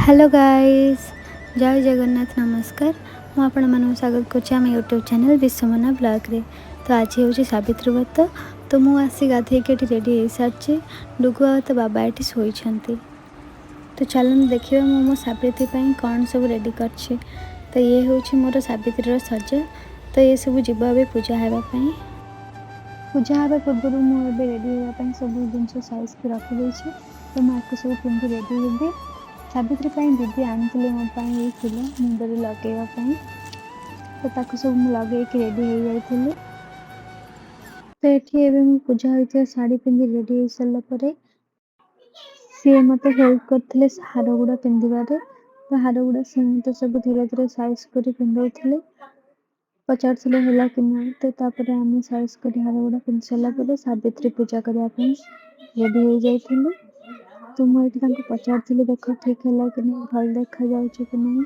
Hello guys, जय जगन्नाथ नमस्कार। मु आपण मानक स्वागत करछि आम यूट्यूब चैनल विश्वमना ब्लॉग रे। तो आज हूँ सावित्री व्रत। तो मु आसी गाधे के रेडी हो सारी डुगुआ तो बाबा ये शोई। तो चलन देखिए मो सावित्री कौन सब रेडी कर। तो ये हूँ मोर सावित्री सजा। तो ये सब जीव ए पूजा हाँपाई। पूजा हाँ पूर्व मुझे रेडी हाँपाई सब जिन साइज की रखी। तो मुझे सब पिंधि रेडी हेबी। सावित्री दीदी आनी मोपाई फूल मुंडे लगेवाई। तो ताकू सब लगे रेडी हो जाइए। तो ये पूजा होता शाढ़ी पिंधि रेडी हो सारापर सी मत हेल्प करते हार गुड़ा पिंधारे। तो हार गुड़ा सी मत सब धीरे धीरे साइज कर पिंधे पचार है कि ना। तो आम साइज कर हार गुड़ा पिंधि सारापर सावित्री पूजा करने रेडी हो जाइए। तो मुझे पचारि देख ठीक है कि नहीं, भल देखा जाऊँ कि नहीं।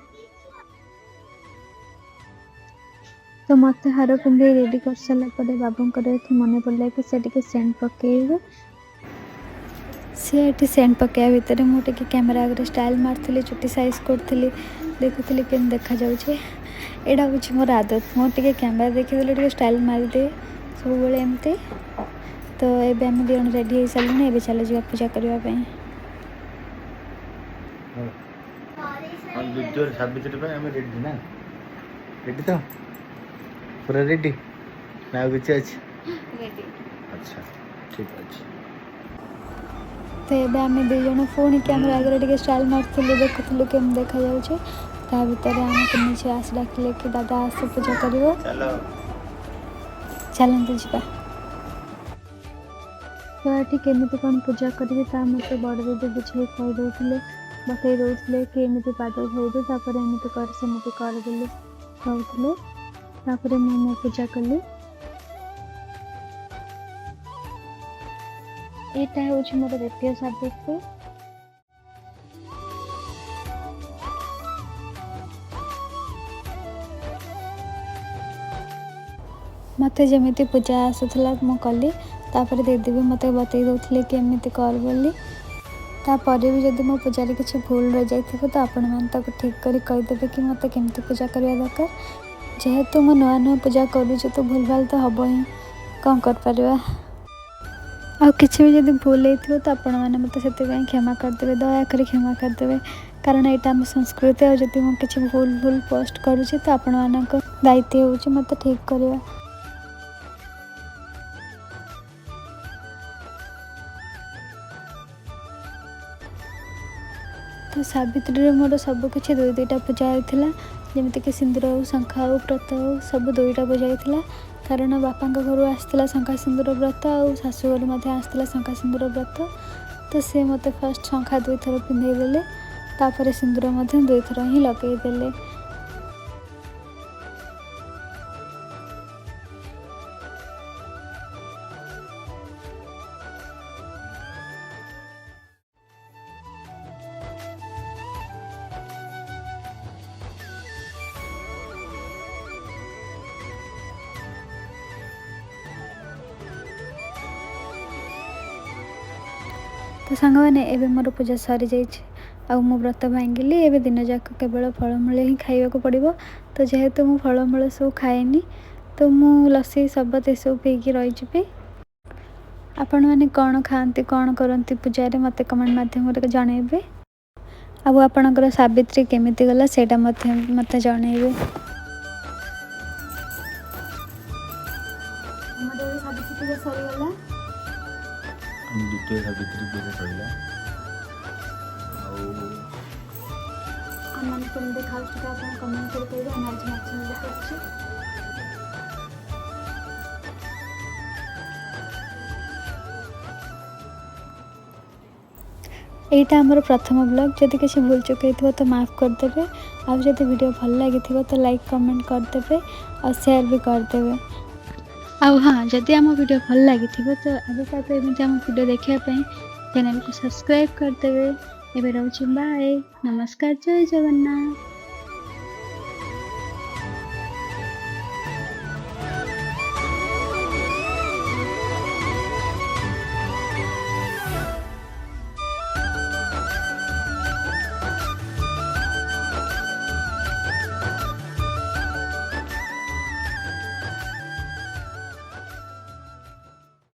तो मत हार पिंधे रेडी कर सारापर बाबा मन पड़ा कि से सेंट पकड़े। सी सेंट पकड़ा भितर मुझे कैमेरा आगे स्टाइल मार्ली चुटी साइज करी देखुली केम देखा जाऊे। यहाँ हूँ मोर आदत मुझे कैमेरा देखी स्टाइल मारिदे सब एमती। तो ये आम दिज रेडी हो सारे ए चल जा पूजा करने। सावित्री रेडी ना रेडी तो पूरा रेडी ना किसी अच्छे रेडी। अच्छा ठीक अच्छे। तो ये आम दिज पुणी कैमेरा आगे स्टाइल मार्ली देखुलु केम देखा जाऊे। ता भर आम नीचे आस डाकिले कि दादा आस पूजा कर चलते जा। तो ये केमी कौन पूजा करी मत बड़ दीदी बुझे कहीदे बतई दौले कि एमती पाद धोदे एमती कर सेमती कर बोली कहते। मो पूजा कली। यहाँ हूँ मोर द्वितीय सावित्री। मत जमी पूजा आसूला मु कली। तापर दीदी भी मत बतई दौले कि एमती कर बोली। तापर भी जब मो पूजा किसी भूल रही जाइए तो आपण मैंने ठीक कर कहीदेवे कि मत केमती पूजा करवा दरकार। जेहेतु मो नुआ नुआ पूजा करुँच तो भूल भाल तो हम ही कौन कर आ किसी भी जब भूल हो तो आपण मैंने मत से क्षमा करदे दयाकोरी क्षमा करदे। कारण यहाँ आम संस्कृति और जब मुझे किसी भूल भूल पोस्ट करुँच तो आपण मान दायित्व हो मत ठीक करवा। तो सावित्री मोर सबकि दुई दुईटा पूजा होता जमीक सिंदूर हो शंखा हो व्रत हो सब दुईटा पूजा होता। कारण बापा घर आसला शंखा सिंदूर व्रत और शाशु घर आसला शंखा सिंदूर व्रत। तो सी मत फर्स्ट शंखा 2 थर पिंधेदेले तापर सिंदूर दुई थर ही लगेदेले। तो सांग मैंने एवं मोर पूजा सरी जाइए मो व्रत भांगिली। एवं दिन जाक केवल फलमूल ही खाइबा पड़ो। तो जेहेतु मु फलमूल सब खाएनी तो मु लस्सी सबत ये सब पीकी रही। आपण मैंने कौन खाती कौन करती पूजा मत कमेंट मध्यम जनइबे। आपणकर सावित्री केमिति गला सेटा मत जनइबे। सावित्री सरीगला द्वितीय सावित्री पूजा सरिला आम केमती खाऊँ आप कमेंट कर आज माछ यहाँ आमर प्रथम ब्लॉग जदि किसी भूल चुक तो माफ़ करदे। आदि वीडियो भल लगी तो लाइक कमेंट करदे और शेयर भी करदे। हाँ जदि आम वीडियो भल लगी तो आगे एमती आम वीडियो देखापी चैनल को सब्सक्राइब करदे। एवं रोचे बाय नमस्कार जय जगन्नाथ।